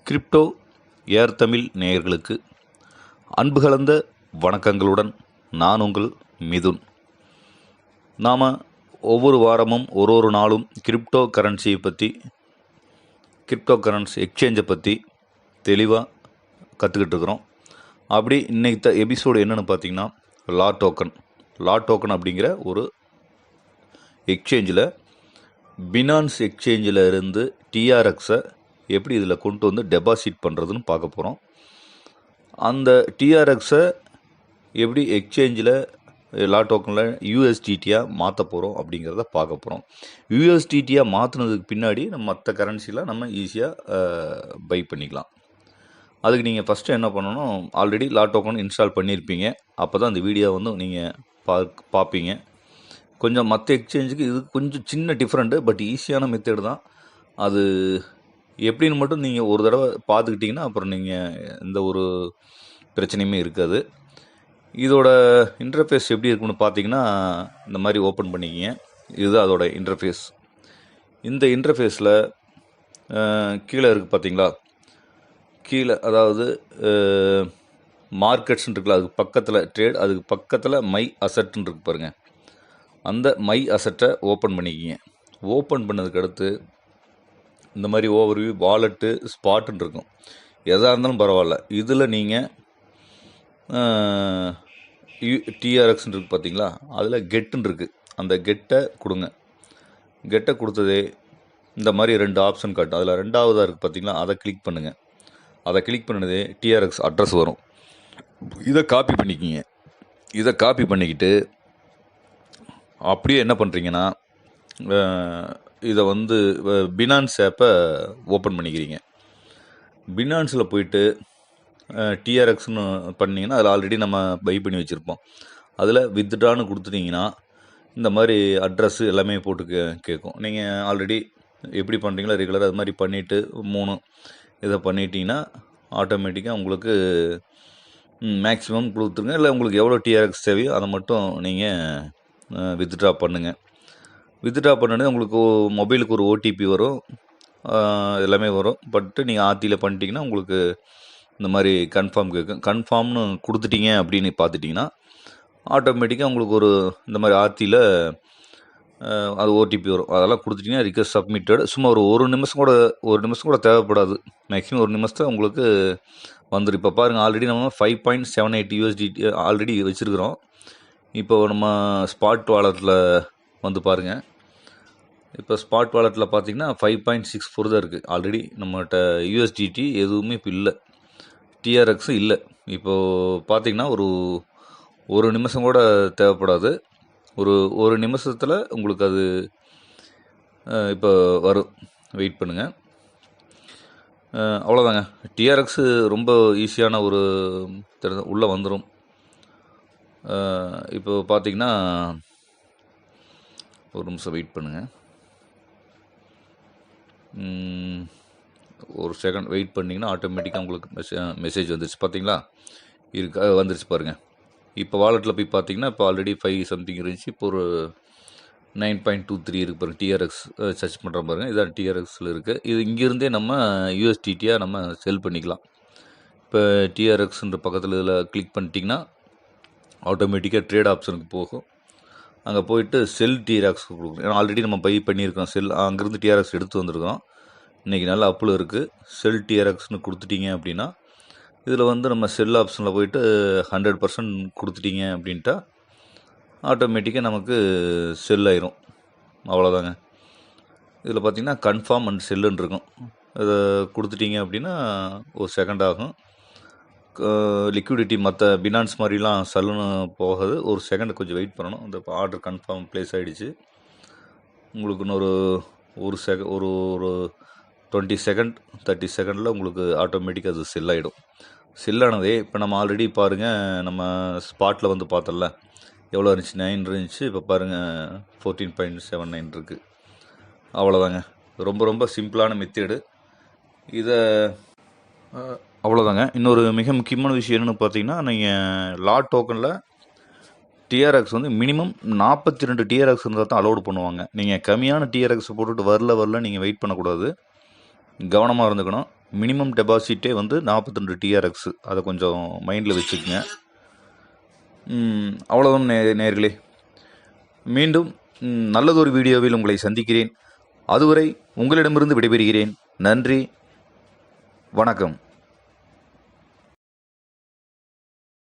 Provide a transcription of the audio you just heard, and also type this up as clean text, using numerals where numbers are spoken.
Crypto ஏர் தமிழ் நேயர்களுக்கு அன்பு கலந்த வணக்கங்களுடன் நான் உங்கள் மிதுன். நாம் ஒவ்வொரு வாரமும் ஒரு நாளும் கிரிப்டோ கரன்சியை பற்றி, கிரிப்டோ கரன்சி எக்ஸ்சேஞ்சை பற்றி தெளிவாக கற்றுக்கிட்டு இருக்கிறோம். அப்படி இன்றைக்கி எபிசோடு என்னென்னு பார்த்தீங்கன்னா, லாட்டோக்கன் அப்படிங்கிற ஒரு எக்ஸ்சேஞ்சில் பினான்ஸ் எக்ஸ்சேஞ்சில் இருந்து டிஆர்எக்ஸை எப்படி இதில் கொண்டு வந்து டெபாசிட் பண்ணுறதுன்னு பார்க்க போகிறோம். அந்த டிஆர்எக்ஸை எப்படி எக்ஸ்சேஞ்சில் லாட்டோக்கனில் யூஎஸ்டிடியாக மாற்ற போகிறோம் அப்படிங்கிறத பார்க்க போகிறோம். யூஎஸ்டிடியாக மாற்றினதுக்கு பின்னாடி நம்ம மற்ற கரன்சியில் நம்ம ஈஸியாக பை பண்ணிக்கலாம். அதுக்கு நீங்கள் ஃபஸ்ட்டு என்ன பண்ணணும், ஆல்ரெடி லாட்டோக்கன் இன்ஸ்டால் பண்ணியிருப்பீங்க. அப்போ தான் அந்த வீடியோ வந்து நீங்கள் பார்ப்பீங்க. கொஞ்சம் மற்ற எக்ஸ்சேஞ்சுக்கு இது கொஞ்சம் சின்ன டிஃப்ரெண்ட்டு, பட் ஈஸியான மெத்தேடு தான். அது எப்படின்னு மட்டும் நீங்கள் ஒரு தடவை பார்த்துக்கிட்டிங்கன்னா அப்புறம் நீங்கள் எந்த ஒரு பிரச்சனையுமே இருக்காது. இதோட இன்டர்ஃபேஸ் எப்படி இருக்குன்னு பார்த்தீங்கன்னா, இந்த மாதிரி ஓப்பன் பண்ணிக்கிங்க. இதுதான் அதோட இன்டர்ஃபேஸ். இந்த இன்டர்ஃபேஸில் கீழே இருக்குது பார்த்தீங்களா, கீழே அதாவது மார்க்கெட்ஸ்ன்னு இருக்குல்ல, அதுக்கு பக்கத்தில் ட்ரேட், அதுக்கு பக்கத்தில் மை அசட்ன்னு இருக்கு பாருங்கள். அந்த மை அசட்டை ஓப்பன் பண்ணிக்கிங்க. ஓப்பன் பண்ணதுக்கு அடுத்து இந்த மாதிரி ஓவர்வியூ, வாலெட்டு, ஸ்பாட்டுன்னு இருக்கும். எதாக இருந்தாலும் பரவாயில்ல. இதில் நீங்கள் டிஆர்எக்ஸ்ன்னு இருக்குது பார்த்தீங்களா, அதில் கெட்டுன்னு இருக்குது. அந்த கெட்டை கொடுங்க. கெட்டை கொடுத்ததே இந்த மாதிரி 2 ஆப்ஷன் காட்டும். அதில் 2ஆவதாக இருக்குது பார்த்தீங்களா, அதை கிளிக் பண்ணுங்கள். அதை கிளிக் பண்ணதே டிஆர்எக்ஸ் அட்ரஸ் வரும். இதை காப்பி பண்ணிக்கிங்க. இதை காப்பி பண்ணிக்கிட்டு அப்படியே என்ன பண்ணுறீங்கன்னா, இதை வந்து பினான்ஸ் ஆப்பை ஓப்பன் பண்ணிக்கிறீங்க. பினான்ஸில் போயிட்டு டிஆர்எக்ஸ்னு பண்ணிங்கன்னா, அதில் ஆல்ரெடி நம்ம பை பண்ணி வச்சுருப்போம். அதில் வித்ட்ரான்னு கொடுத்துட்டிங்கன்னா இந்த மாதிரி அட்ரஸ்ஸு எல்லாமே போட்டு கேட்கும். நீங்கள் ஆல்ரெடி எப்படி பண்ணுறீங்களோ ரெகுலராக அது மாதிரி பண்ணிவிட்டு 3 இதை பண்ணிட்டீங்கன்னா ஆட்டோமேட்டிக்காக உங்களுக்கு மேக்ஸிமம் கொடுத்துருங்க. இல்லை உங்களுக்கு எவ்வளோ டிஆர்எக்ஸ் தேவையோ அதை மட்டும் நீங்கள் வித்ட்ரா பண்ணுங்கள். வித்ட்ரா பண்ணோடனே உங்களுக்கு மொபைலுக்கு ஒரு ஓடிபி வரும், எல்லாமே வரும். பட்டு நீங்கள் ஆர்த்தியில் பண்ணிட்டீங்கன்னா உங்களுக்கு இந்த மாதிரி கன்ஃபார்ம் கேட்கும். கன்ஃபார்ம்னு கொடுத்துட்டீங்க அப்படின்னு பார்த்துட்டிங்கன்னா ஆட்டோமேட்டிக்காக உங்களுக்கு ஒரு இந்த மாதிரி ஆர்த்தியில் அது ஓடிபி வரும். அதெல்லாம் கொடுத்துட்டிங்கன்னா ரிக்வெஸ்ட் சப்மிட்டட். சும்மா ஒரு நிமிஷம் கூட தேவைப்படாது. மேக்ஸிமம் ஒரு நிமிஷத்தை உங்களுக்கு வந்துடும். இப்போ பாருங்கள், ஆல்ரெடி நம்ம 5.78 USDT ஆல்ரெடி வச்சுருக்கிறோம். இப்போ நம்ம ஸ்பாட் வாலெட்டில் வந்து பாருங்கள். இப்போ ஸ்பாட் வாலெட்டில் பார்த்தீங்கன்னா 5.64 தான் இருக்குது. ஆல்ரெடி நம்மகிட்ட யூஎஸ்டிடி எதுவுமே இப்போ இல்லை, டிஆர்எக்ஸும் இல்லை. இப்போது பார்த்தீங்கன்னா ஒரு நிமிஷம் கூட தேவைப்படாது. ஒரு நிமிஷத்தில் உங்களுக்கு அது இப்போ வரும். வெயிட் பண்ணுங்கள். அவ்வளோதாங்க. டிஆர்எக்ஸு ரொம்ப ஈஸியான ஒரு உள்ளே வந்துடும். இப்போ பார்த்தீங்கன்னா ஒரு நிமிஷம் வெயிட் பண்ணுங்கள். ஒரு செகண்ட் வெயிட் பண்ணிங்கன்னா ஆட்டோமேட்டிக்காக உங்களுக்கு மெசேஜ் வந்துருச்சு பார்த்தீங்களா, வந்துருச்சு பாருங்கள். இப்போ வாலெட்டில் போய் பார்த்தீங்கன்னா இப்போ ஆல்ரெடி 5 சம்திங் இருந்துச்சு. இப்போ ஒரு 9.23 இருக்குது பாருங்கள். டிஆர்எக்ஸ் சர்ச் பண்ணுற பாருங்கள். இதான் டிஆர்எக்ஸில் இருக்குது. இது இங்கேருந்தே நம்ம யூஎஸ்டிடியாக நம்ம செல் பண்ணிக்கலாம். இப்போ டிஆர்எக்ஸ்ன்ற பக்கத்தில் இதில் கிளிக் பண்ணிட்டிங்கன்னா ஆட்டோமேட்டிக்காக ட்ரேட் ஆப்ஷனுக்கு போகும். அங்கே போயிட்டு செல் டிஆர்எக்ஸ் கொடுக்கணும். ஏன்னா ஆல்ரெடி நம்ம பை பண்ணியிருக்கோம். அங்கேருந்து டிஆர்எக்ஸ் எடுத்து வந்திருக்கோம். இன்றைக்கி நல்ல அப்பில் இருக்குது. செல் டிஆர்எக்ஸ்னு கொடுத்துட்டிங்க அப்படின்னா இதில் வந்து நம்ம செல் ஆப்ஷனில் போயிட்டு 100% கொடுத்துட்டிங்க அப்படின்ட்டா ஆட்டோமேட்டிக்காக நமக்கு செல் ஆயிரும். அவ்வளோதாங்க. இதில் பார்த்திங்கன்னா கன்ஃபார்ம் அண்ட் செல்லுன்னு இருக்கும். இதை கொடுத்துட்டிங்க அப்படின்னா ஒரு செகண்ட் ஆகும். லிக்விடிட்டி மற்ற பினான்ஸ் மாதிரிலாம் சல்லுன்னு போகாது. ஒரு செகண்ட் கொஞ்சம் வெயிட் பண்ணணும். இந்த ஆர்டர் கன்ஃபார்ம் ப்ளேஸ் ஆகிடுச்சு. உங்களுக்கு இன்னொரு ஒரு 20 செகண்ட் 30 செகண்டில் உங்களுக்கு ஆட்டோமேட்டிக்காக அது செல் ஆகிடும். செல்லானதே இப்போ நம்ம ஆல்ரெடி பாருங்கள், நம்ம ஸ்பாட்டில் வந்து பார்த்தோம்ல எவ்வளோ இருந்துச்சு, 9 இருந்துச்சு. இப்போ பாருங்கள் 14.79 இருக்குது. அவ்வளோதாங்க. ரொம்ப சிம்பிளான மெத்தேடு. இதை அவ்வளோதாங்க. இன்னொரு மிக முக்கியமான விஷயம் என்னென்னு பார்த்தீங்கன்னா, நீங்கள் லாட்டோக்கனில் டிஆர்எக்ஸ் வந்து மினிமம் 42 டிஆர்எக்ஸ் இருந்தால் தான் அலோடு பண்ணுவாங்க. நீங்கள் கம்மியான டிஆர்எக்ஸ் போட்டுட்டு வரல நீங்கள் வெயிட் பண்ணக்கூடாது. கவனமாக இருந்துக்கணும். மினிமம் டெபாசிட்டே வந்து 42 டிஆர்எக்ஸ். அதை கொஞ்சம் மைண்டில் வச்சுக்கோங்க. அவ்வளோதான் நேயர்களே. மீண்டும் நல்லதொரு வீடியோவில் உங்களை சந்திக்கிறேன். அதுவரை உங்களிடமிருந்து விடைபெறுகிறேன். நன்றி, வணக்கம்.